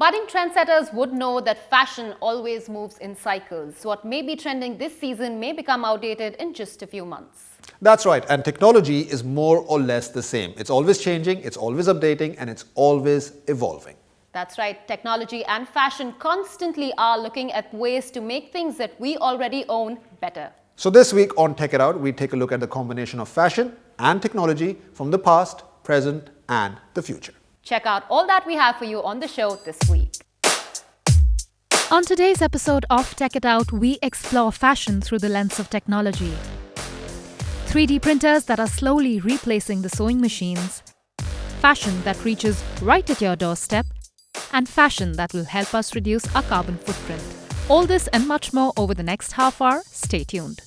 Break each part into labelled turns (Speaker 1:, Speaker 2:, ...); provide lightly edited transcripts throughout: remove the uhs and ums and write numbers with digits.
Speaker 1: Budding trendsetters would know that fashion always moves in cycles. What may be trending this season may become outdated in just a few months.
Speaker 2: That's right, and technology is more or less the same. It's always changing, it's always updating, and it's always evolving.
Speaker 1: That's right, technology and fashion constantly are looking at ways to make things that we already own better.
Speaker 2: So this week on Tech It Out, we take a look at the combination of fashion and technology from the past, present, and the future.
Speaker 1: Check out all that we have for you on the show this week.
Speaker 3: On today's episode of Tech It Out, we explore fashion through the lens of technology. 3D printers that are slowly replacing the sewing machines, fashion that reaches right at your doorstep, and fashion that will help us reduce our carbon footprint. All this and much more over the next half hour. Stay tuned.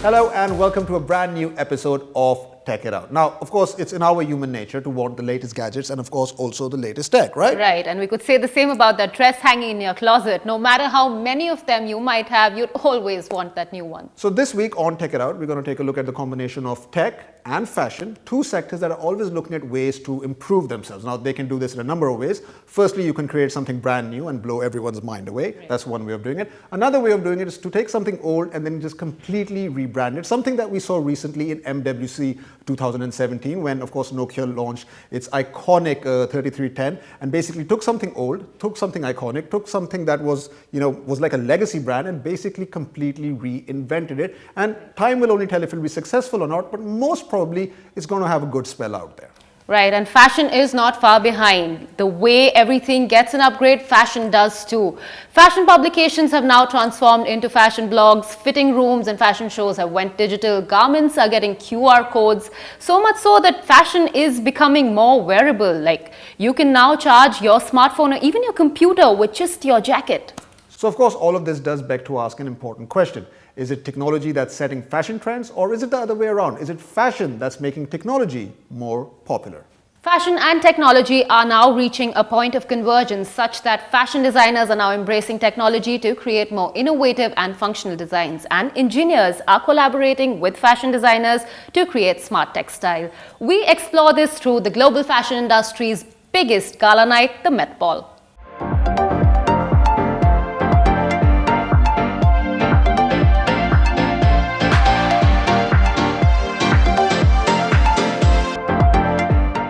Speaker 2: Hello and welcome to a brand new episode of Tech It Out. Now, of course, it's in our human nature to want the latest gadgets and, of course, also the latest tech, right?
Speaker 1: Right, and we could say the same about that dress hanging in your closet. No matter how many of them you might have, you'd always want that new one.
Speaker 2: So this week on Tech It Out, we're going to take a look at the combination of tech and fashion, two sectors that are always looking at ways to improve themselves. Now, they can do this in a number of ways. Firstly, you can create something brand new and blow everyone's mind away. Right. That's one way of doing it. Another way of doing it is to take something old and then just completely rebrand it. Something that we saw recently in MWC 2017 when, of course, Nokia launched its iconic 3310 and basically took something old, took something iconic, took something that was like a legacy brand and basically completely reinvented it. And time will only tell if it'll be successful or not, but most probably it's going to have a good spell out there.
Speaker 1: Right, and fashion is not far behind. The way everything gets an upgrade, fashion does too. Fashion publications have now transformed into fashion blogs, fitting rooms and fashion shows have went digital, garments are getting QR codes, so much so that fashion is becoming more wearable. Like, you can now charge your smartphone or even your computer with just your jacket.
Speaker 2: So, of course, all of this does beg to ask an important question. Is it technology that's setting fashion trends, or is it the other way around? Is it fashion that's making technology more popular?
Speaker 1: Fashion and technology are now reaching a point of convergence such that fashion designers are now embracing technology to create more innovative and functional designs. And engineers are collaborating with fashion designers to create smart textile. We explore this through the global fashion industry's biggest gala night, the Met Ball.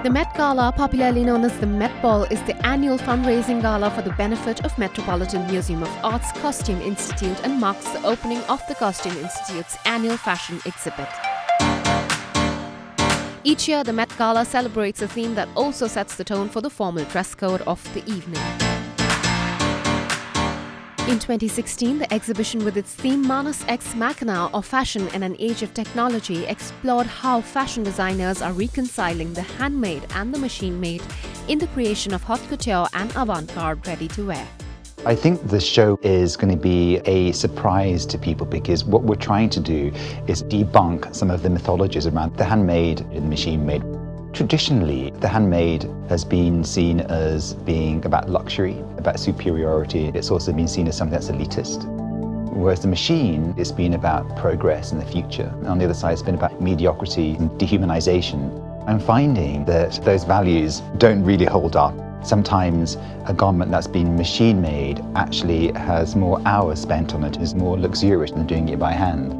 Speaker 3: The Met Gala, popularly known as the Met Ball, is the annual fundraising gala for the benefit of Metropolitan Museum of Art's Costume Institute and marks the opening of the Costume Institute's annual fashion exhibit. Each year, the Met Gala celebrates a theme that also sets the tone for the formal dress code of the evening. In 2016, the exhibition with its theme Manus Ex Machina, or Fashion in an Age of Technology, explored how fashion designers are reconciling the handmade and the machine-made in the creation of haute couture and avant-garde ready-to-wear.
Speaker 4: I think the show is going to be a surprise to people because what we're trying to do is debunk some of the mythologies around the handmade and the machine-made. Traditionally, the handmade has been seen as being about luxury, about superiority. It's also been seen as something that's elitist. Whereas the machine, it's been about progress in the future. And on the other side, it's been about mediocrity and dehumanization. I'm finding that those values don't really hold up. Sometimes a garment that's been machine-made actually has more hours spent on it, is more luxurious than doing it by hand.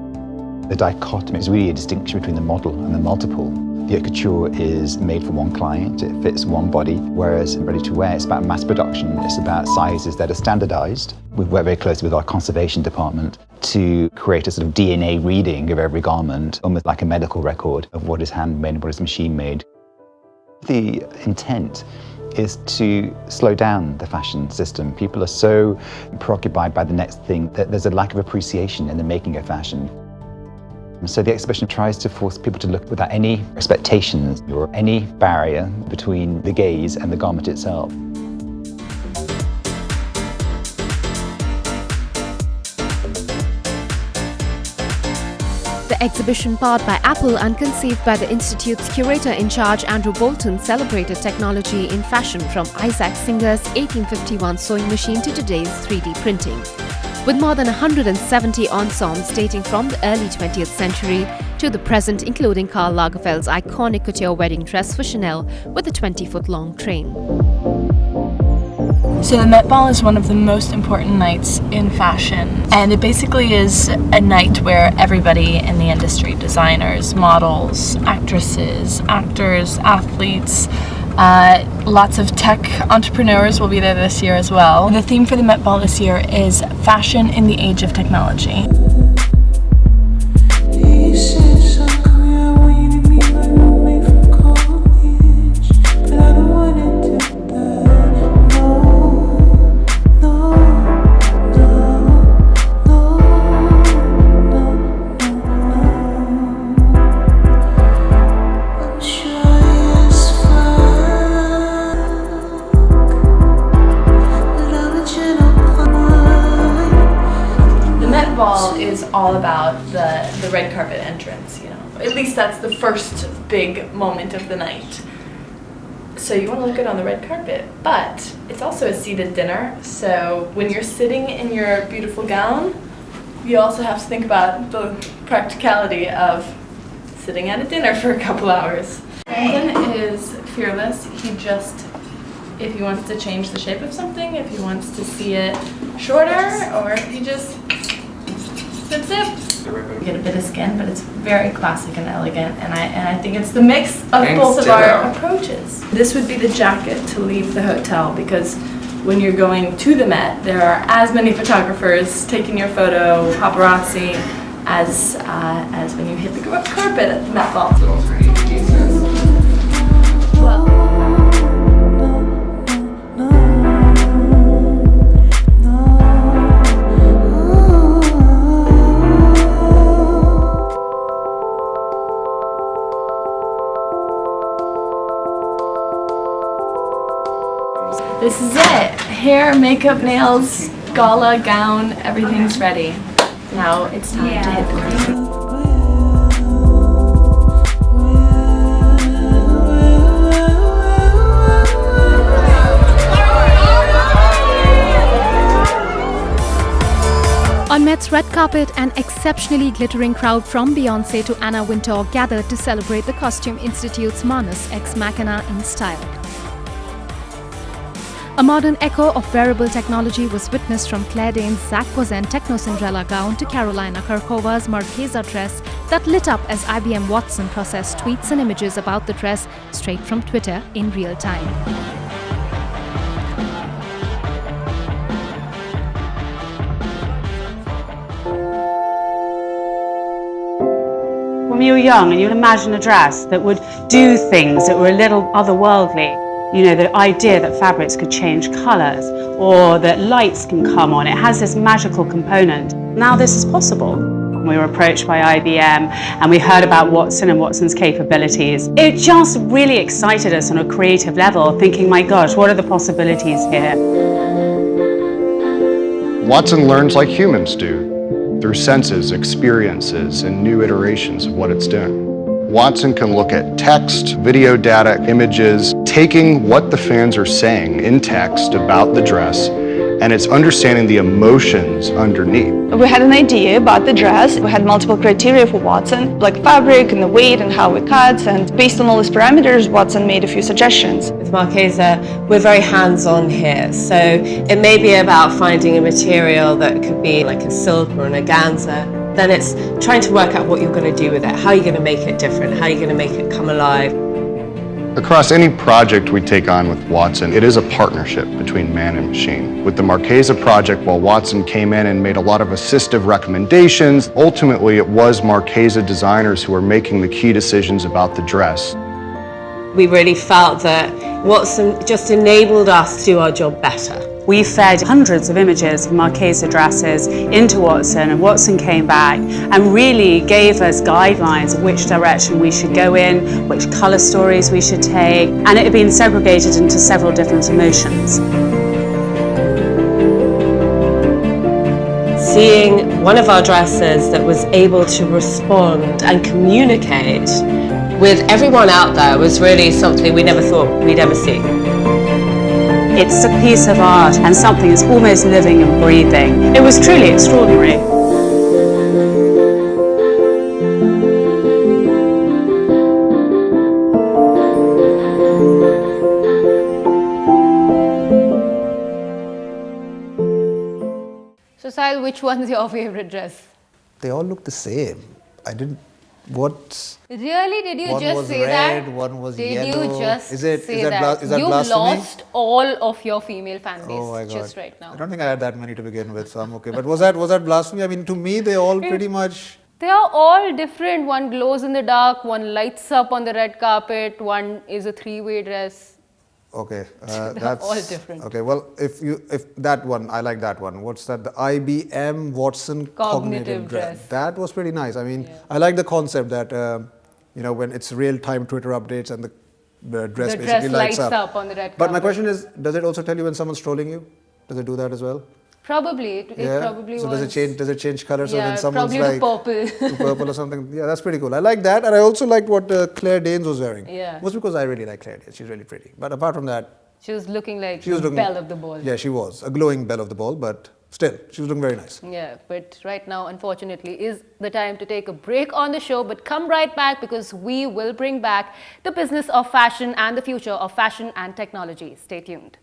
Speaker 4: The dichotomy is really a distinction between the model and the multiple. The haute couture is made for one client, it fits one body, whereas ready-to-wear, it's about mass production, it's about sizes that are standardized. We work very closely with our conservation department to create a sort of DNA reading of every garment, almost like a medical record of what is handmade and what is machine-made. The intent is to slow down the fashion system. People are so preoccupied by the next thing that there's a lack of appreciation in the making of fashion. So the exhibition tries to force people to look without any expectations or any barrier between the gaze and the garment itself.
Speaker 3: The exhibition, powered by Apple and conceived by the Institute's curator-in-charge Andrew Bolton, celebrated technology in fashion from Isaac Singer's 1851 sewing machine to today's 3D printing. With more than 170 ensembles dating from the early 20th century to the present, including Karl Lagerfeld's iconic couture wedding dress for Chanel with a 20-foot-long train.
Speaker 5: So the Met Ball is one of the most important nights in fashion, and it basically is a night where everybody in the industry, designers, models, actresses, actors, athletes, lots of tech entrepreneurs will be there this year as well. The theme for the Met Ball this year is fashion in the age of technology. Is all about the red carpet entrance, you know. At least that's the first big moment of the night. So you want to look good on the red carpet, but it's also a seated dinner. So when you're sitting in your beautiful gown, you also have to think about the practicality of sitting at a dinner for a couple hours. Brandon is fearless. He just, if he wants to change the shape of something, if he wants to see it shorter, or he just zip zip. You get a bit of skin, but it's very classic and elegant, and I think it's the mix of both of our approaches. This would be the jacket to leave the hotel, because when you're going to the Met, there are as many photographers taking your photo, paparazzi, as when you hit the carpet at the Met Ball. This is it. Hair, makeup, nails, gala, gown, everything's ready. Now it's time to hit the ground.
Speaker 3: On Met's red carpet, an exceptionally glittering crowd from Beyoncé to Anna Wintour gathered to celebrate the Costume Institute's Manus Ex Machina in style. A modern echo of wearable technology was witnessed from Claire Danes' Zac Posen Techno-Cinderella gown to Carolina Kurkova's Marchesa dress that lit up as IBM Watson processed tweets and images about the dress straight from Twitter in real time.
Speaker 6: When you were young, and you'd imagine a dress that would do things that were a little otherworldly. You know, the idea that fabrics could change colours or that lights can come on. It has this magical component. Now this is possible. We were approached by IBM and we heard about Watson and Watson's capabilities. It just really excited us on a creative level, thinking, my gosh, what are the possibilities here?
Speaker 7: Watson learns like humans do, through senses, experiences, and new iterations of what it's doing. Watson can look at text, video data, images, taking what the fans are saying in text about the dress, and it's understanding the emotions underneath.
Speaker 8: We had an idea about the dress. We had multiple criteria for Watson, like fabric and the weight and how it cuts, and based on all these parameters, Watson made a few suggestions.
Speaker 9: With Marchesa, we're very hands-on here, so it may be about finding a material that could be like a silk or an organza. Then it's trying to work out what you're going to do with it. How are you going to make it different? How are you going to make it come alive?
Speaker 7: Across any project we take on with Watson, it is a partnership between man and machine. With the Marchesa project, while Watson came in and made a lot of assistive recommendations, ultimately it was Marchesa designers who were making the key decisions about the dress.
Speaker 9: We really felt that Watson just enabled us to do our job better.
Speaker 6: We fed hundreds of images of Marchesa dresses into Watson, and Watson came back and really gave us guidelines of which direction we should go in, which colour stories we should take, and it had been segregated into several different emotions.
Speaker 9: Seeing one of our dresses that was able to respond and communicate with everyone out there was really something we never thought we'd ever see.
Speaker 6: It's a piece of art and something that's almost living and breathing. It was truly extraordinary.
Speaker 1: So Sahil, which one's your favorite dress?
Speaker 2: They all look the same. I didn't. What?
Speaker 1: Really? Did you
Speaker 2: One
Speaker 1: just
Speaker 2: was
Speaker 1: say
Speaker 2: red,
Speaker 1: that?
Speaker 2: one was
Speaker 1: Did
Speaker 2: yellow.
Speaker 1: you just
Speaker 2: Is it?
Speaker 1: say
Speaker 2: Is that?
Speaker 1: that?
Speaker 2: Is that
Speaker 1: You've
Speaker 2: blasphemy?
Speaker 1: lost all of your female fan base
Speaker 2: Oh my God.
Speaker 1: just right now.
Speaker 2: I don't think I had that many to begin with, so I'm okay. But was that blasphemy? I mean, to me, they all pretty much.
Speaker 1: They are all different. One glows in the dark, one lights up on the red carpet, one is a three-way dress.
Speaker 2: Okay,
Speaker 1: They're all different.
Speaker 2: Okay, well, if that one, I like that one. What's that? The IBM Watson
Speaker 1: Cognitive dress.
Speaker 2: That was pretty nice. I mean, I like the concept that when it's real-time Twitter updates and the dress
Speaker 1: The
Speaker 2: basically
Speaker 1: dress
Speaker 2: lights
Speaker 1: lights up on the red
Speaker 2: But my
Speaker 1: carpet.
Speaker 2: question is, does it also tell you when someone's trolling you? Does it do that as well?
Speaker 1: Probably. It probably
Speaker 2: So
Speaker 1: was.
Speaker 2: does it change color? So
Speaker 1: Yeah,
Speaker 2: when someone's
Speaker 1: probably
Speaker 2: like
Speaker 1: to purple.
Speaker 2: to purple or something. Yeah, that's pretty cool. I like that, and I also liked what Claire Danes was wearing.
Speaker 1: Yeah.
Speaker 2: Was because I really like Claire Danes. She's really pretty. But apart from that,
Speaker 1: She was looking like
Speaker 2: she was
Speaker 1: the
Speaker 2: looking
Speaker 1: belle of the ball.
Speaker 2: Yeah, she was a glowing belle of the ball, but still, she was looking very nice.
Speaker 1: Yeah, but right now, unfortunately, is the time to take a break on the show. But come right back because we will bring back the business of fashion and the future of fashion and technology. Stay tuned.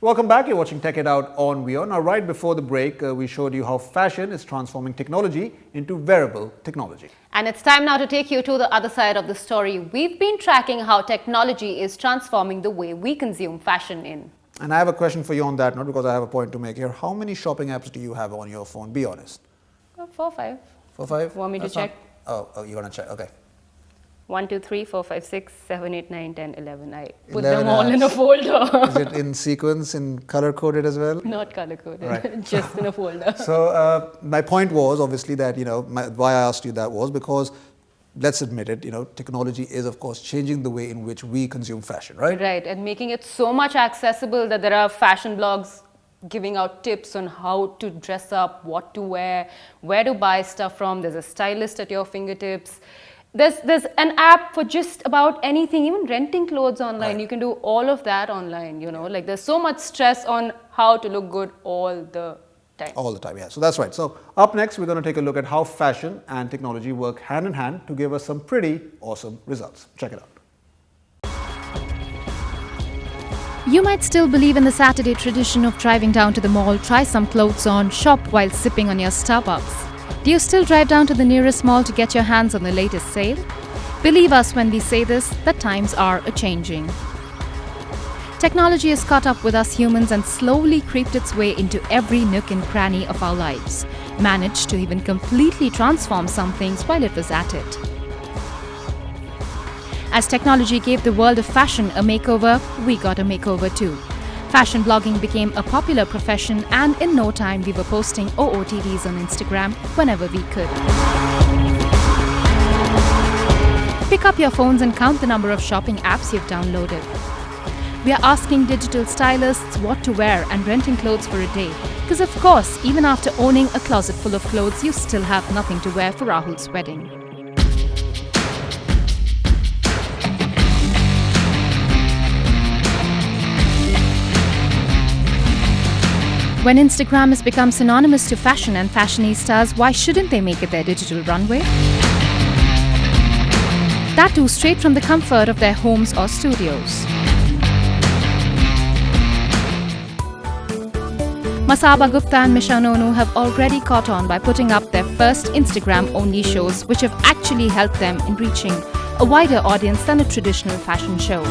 Speaker 2: Welcome back. You're watching Tech It Out on WION. Now, right before the break, we showed you how fashion is transforming technology into wearable technology.
Speaker 1: And it's time now to take you to the other side of the story. We've been tracking how technology is transforming the way we consume fashion in.
Speaker 2: And I have a question for you on that note because I have a point to make here. How many shopping apps do you have on your phone? Be honest.
Speaker 1: 4 or 5.
Speaker 2: 4, 5?
Speaker 1: Want me to
Speaker 2: That's not-
Speaker 1: check?
Speaker 2: Oh, you're going to check. Okay.
Speaker 1: 1, 2, 3, 4, 5, 6, 7, 8, 9, 10, 11. I put
Speaker 2: 11
Speaker 1: them all in a
Speaker 2: apps.
Speaker 1: folder.
Speaker 2: Is it in sequence, in color coded as well?
Speaker 1: Not color coded,
Speaker 2: Right.
Speaker 1: just in a folder.
Speaker 2: So my point was obviously that, why I asked you that was because, let's admit it, technology is of course changing the way in which we consume fashion, right?
Speaker 1: Right, and making it so much accessible that there are fashion blogs giving out tips on how to dress up, what to wear, where to buy stuff from. There's a stylist at your fingertips. There's an app for just about anything, even renting clothes online.
Speaker 2: Right.
Speaker 1: You can do all of that online, Like there's so much stress on how to look good all the time.
Speaker 2: All the time, yeah. So that's right. So up next, we're going to take a look at how fashion and technology work hand in hand to give us some pretty awesome results. Check it out.
Speaker 3: You might still believe in the Saturday tradition of driving down to the mall, try some clothes on, shop while sipping on your Starbucks. Do you still drive down to the nearest mall to get your hands on the latest sale? Believe us when we say this, that times are a-changing. Technology has caught up with us humans and slowly creeped its way into every nook and cranny of our lives, managed to even completely transform some things while it was at it. As technology gave the world of fashion a makeover, we got a makeover too. Fashion blogging became a popular profession, and in no time we were posting OOTDs on Instagram whenever we could. Pick up your phones and count the number of shopping apps you've downloaded. We are asking digital stylists what to wear and renting clothes for a day. Because of course, even after owning a closet full of clothes, you still have nothing to wear for Rahul's wedding. When Instagram has become synonymous to fashion and fashionistas, why shouldn't they make it their digital runway? That too straight from the comfort of their homes or studios. Masaba Gupta and Misha Nonu have already caught on by putting up their first Instagram-only shows, which have actually helped them in reaching a wider audience than a traditional fashion show.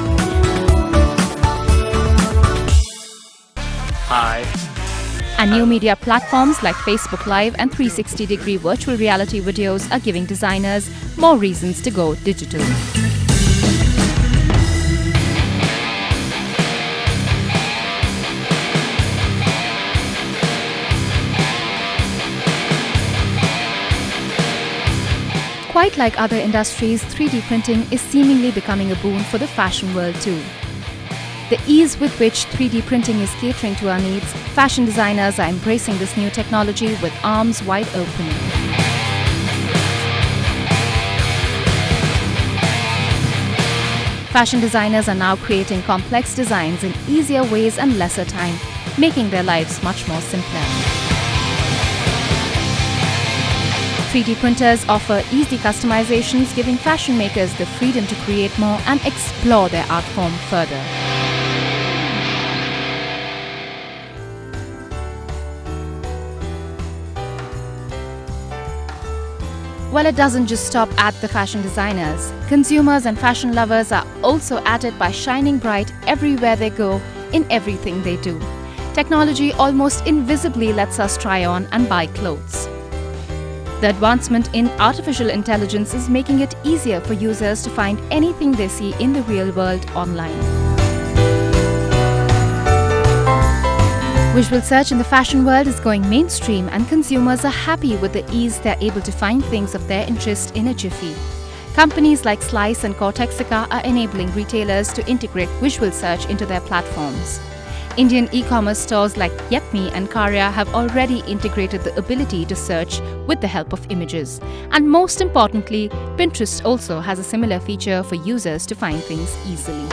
Speaker 10: Hi.
Speaker 3: And new media platforms like Facebook Live and 360-degree virtual reality videos are giving designers more reasons to go digital. Quite like other industries, 3D printing is seemingly becoming a boon for the fashion world too. The ease with which 3D printing is catering to our needs, fashion designers are embracing this new technology with arms wide open. Fashion designers are now creating complex designs in easier ways and lesser time, making their lives much more simpler. 3D printers offer easy customizations, giving fashion makers the freedom to create more and explore their art form further. Well, it doesn't just stop at the fashion designers. Consumers and fashion lovers are also at it by shining bright everywhere they go, in everything they do. Technology almost invisibly lets us try on and buy clothes. The advancement in artificial intelligence is making it easier for users to find anything they see in the real world online. Visual search in the fashion world is going mainstream, and consumers are happy with the ease they're able to find things of their interest in a jiffy. Companies like Slice and Cortexica are enabling retailers to integrate visual search into their platforms. Indian e-commerce stores like Yepme and Karya have already integrated the ability to search with the help of images. And most importantly, Pinterest also has a similar feature for users to find things easily.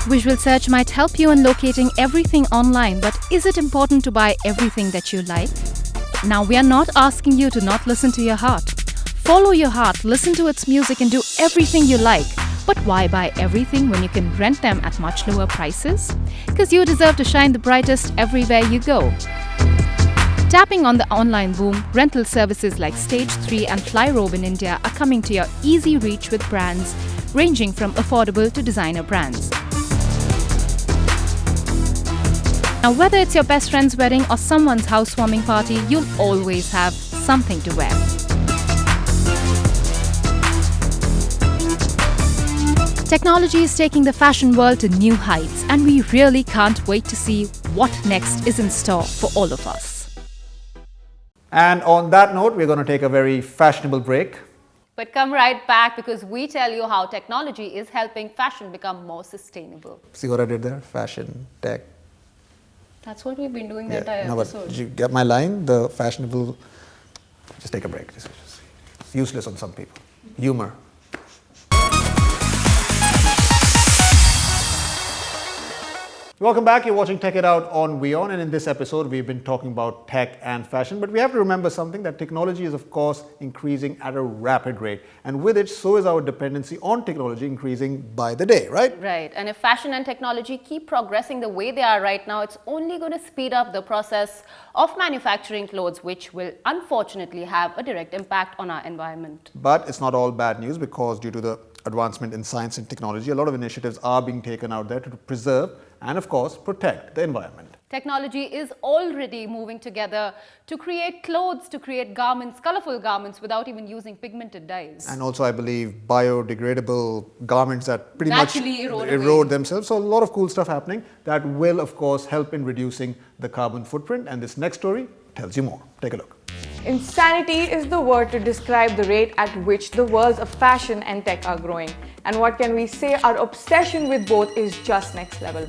Speaker 3: Visual search might help you in locating everything online, but is it important to buy everything that you like? Now, we are not asking you to not listen to your heart. Follow your heart, listen to its music and do everything you like. But why buy everything when you can rent them at much lower prices? Because you deserve to shine the brightest everywhere you go. Tapping on the online boom, rental services like Stage 3 and Flyrobe in India are coming to your easy reach with brands ranging from affordable to designer brands. Now, whether it's your best friend's wedding or someone's housewarming party, you'll always have something to wear. Technology is taking the fashion world to new heights, and we really can't wait to see what next is in store for all of us.
Speaker 2: And on that note, we're going to take a very fashionable break.
Speaker 1: But come right back, because we tell you how technology is helping fashion become more sustainable.
Speaker 2: See what I did there? Fashion, tech.
Speaker 1: That's what we've been doing the entire
Speaker 2: No, but
Speaker 1: episode.
Speaker 2: did you get my line? The fashionable. Just take a break. It's useless on some people. Humor. Welcome back. You're watching Tech It Out on WION, and in this episode we've been talking about tech and fashion, but we have to remember something, that technology is of course increasing at a rapid rate, and with it so is our dependency on technology increasing by the day, right?
Speaker 1: Right, and if fashion and technology keep progressing the way they are right now, it's only going to speed up the process of manufacturing clothes, which will unfortunately have a direct impact on our environment.
Speaker 2: But it's not all bad news, because due to the advancement in science and technology, a lot of initiatives are being taken out there to preserve and of course protect the environment.
Speaker 1: Technology is already moving together to create clothes, to create garments, colorful garments, without even using pigmented dyes.
Speaker 2: And also I believe biodegradable garments that pretty
Speaker 1: Naturally
Speaker 2: much
Speaker 1: erode
Speaker 2: themselves. So a lot of cool stuff happening that will of course help in reducing the carbon footprint, and this next story tells you more. Take a look.
Speaker 10: Insanity is the word to describe the rate at which the worlds of fashion and tech are growing. And what can we say, our obsession with both is just next level.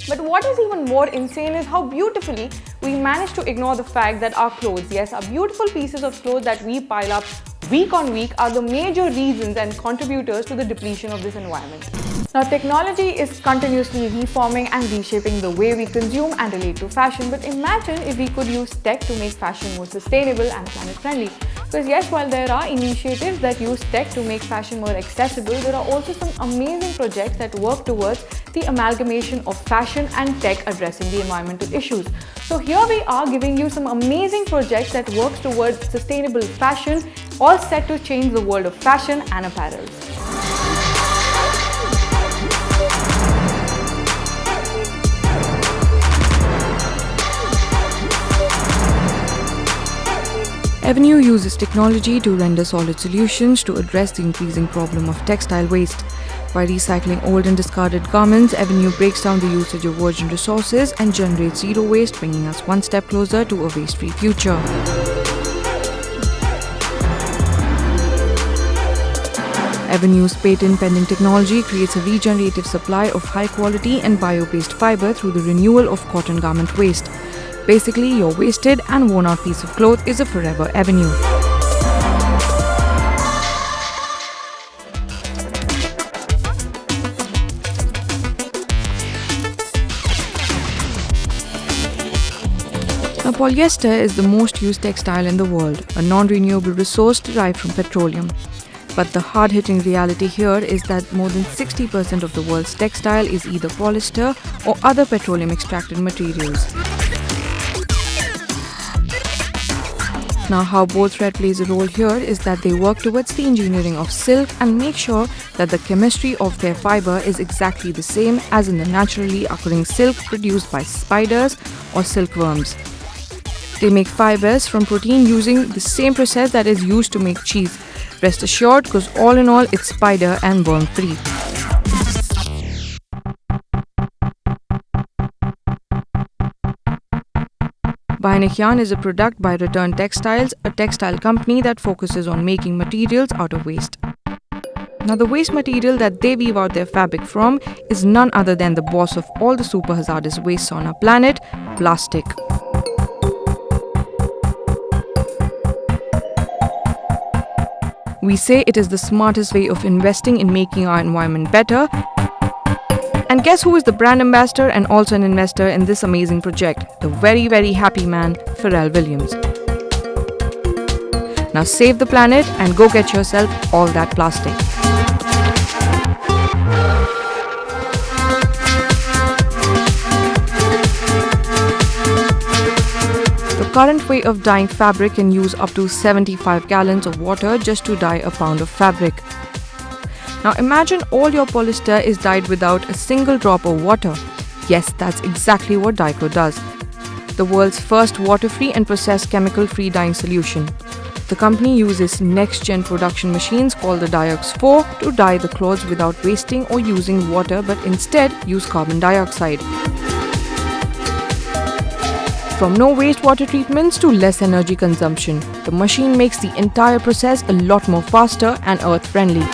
Speaker 10: But what is even more insane is how beautifully we manage to ignore the fact that our clothes, yes, our beautiful pieces of clothes that we pile up week on week, are the major reasons and contributors to the depletion of this environment. Now, technology is continuously reforming and reshaping the way we consume and relate to fashion, but imagine if we could use tech to make fashion more sustainable and planet-friendly. Because yes, while there are initiatives that use tech to make fashion more accessible, there are also some amazing projects that work towards the amalgamation of fashion and tech addressing the environmental issues. So here we are giving you some amazing projects that work towards sustainable fashion, all set to change the world of fashion and apparels.
Speaker 11: Avenue uses technology to render solid solutions to address the increasing problem of textile waste. By recycling old and discarded garments, Avenue breaks down the usage of virgin resources and generates zero waste, bringing us one step closer to a waste-free future. Avenue's patent-pending technology creates a regenerative supply of high-quality and bio-based fiber through the renewal of cotton garment waste. Basically, your wasted and worn-out piece of cloth is a forever Avenue. Now, polyester is the most used textile in the world, a non-renewable resource derived from petroleum. But the hard-hitting reality here is that more than 60% of the world's textile is either polyester or other petroleum-extracted materials. Now, how Bolthread plays a role here is that they work towards the engineering of silk and make sure that the chemistry of their fiber is exactly the same as in the naturally occurring silk produced by spiders or silkworms. They make fibers from protein using the same process that is used to make cheese. Rest assured, because all in all, it's spider and worm free. Bionic Yarn is a product by Return Textiles, a textile company that focuses on making materials out of waste. Now, the waste material that they weave out their fabric from is none other than the boss of all the super hazardous wastes on our planet, plastic. We say it is the smartest way of investing in making our environment better. And guess who is the brand ambassador and also an investor in this amazing project? The very, very happy man, Pharrell Williams. Now save the planet and go get yourself all that plastic. The current way of dyeing fabric can use up to 75 gallons of water just to dye a pound of fabric. Now imagine all your polyester is dyed without a single drop of water. Yes, that's exactly what Dyco does. The world's first water-free and processed chemical-free dyeing solution. The company uses next-gen production machines called the Diox 4 to dye the clothes without wasting or using water, but instead use carbon dioxide. From no wastewater treatments to less energy consumption, the machine makes the entire process a lot more faster and earth-friendly.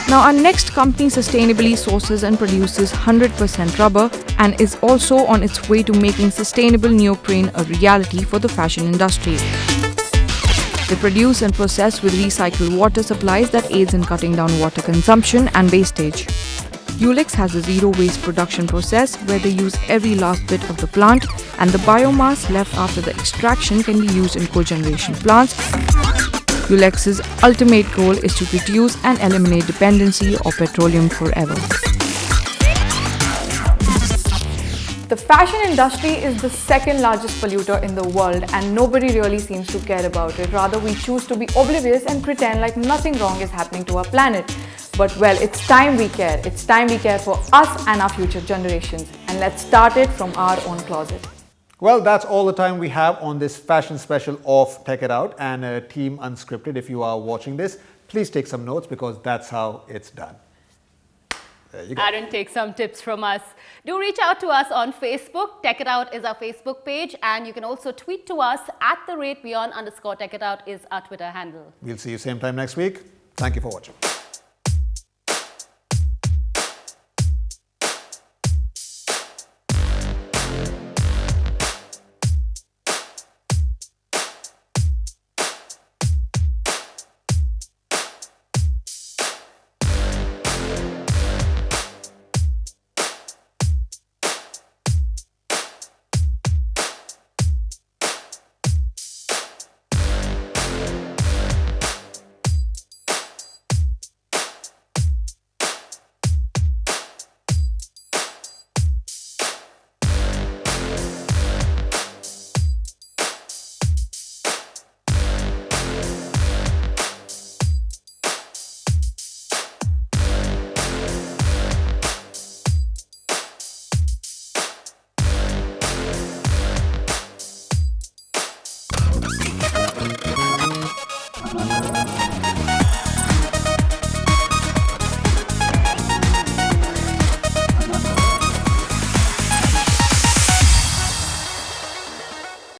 Speaker 11: Now, our next company sustainably sources and produces 100% rubber and is also on its way to making sustainable neoprene a reality for the fashion industry. They produce and process with recycled water supplies that aids in cutting down water consumption and wastage. Ulix has a zero-waste production process where they use every last bit of the plant, and the biomass left after the extraction can be used in cogeneration plants. Ulix's ultimate goal is to reduce and eliminate dependency of petroleum forever.
Speaker 10: The fashion industry is the second largest polluter in the world and nobody really seems to care about it. Rather, we choose to be oblivious and pretend like nothing wrong is happening to our planet. But well, it's time we care. It's time we care for us and our future generations. And let's start it from our own closet.
Speaker 2: Well, that's all the time we have on this fashion special of Tech It Out and Team Unscripted. If you are watching this, please take some notes because that's how it's done. There you go.
Speaker 1: Aaron, take some tips from us. Do reach out to us on Facebook. Tech It Out is our Facebook page, and you can also tweet to us at @WION_Tech It Out is our Twitter handle.
Speaker 2: We'll see you same time next week. Thank you for watching.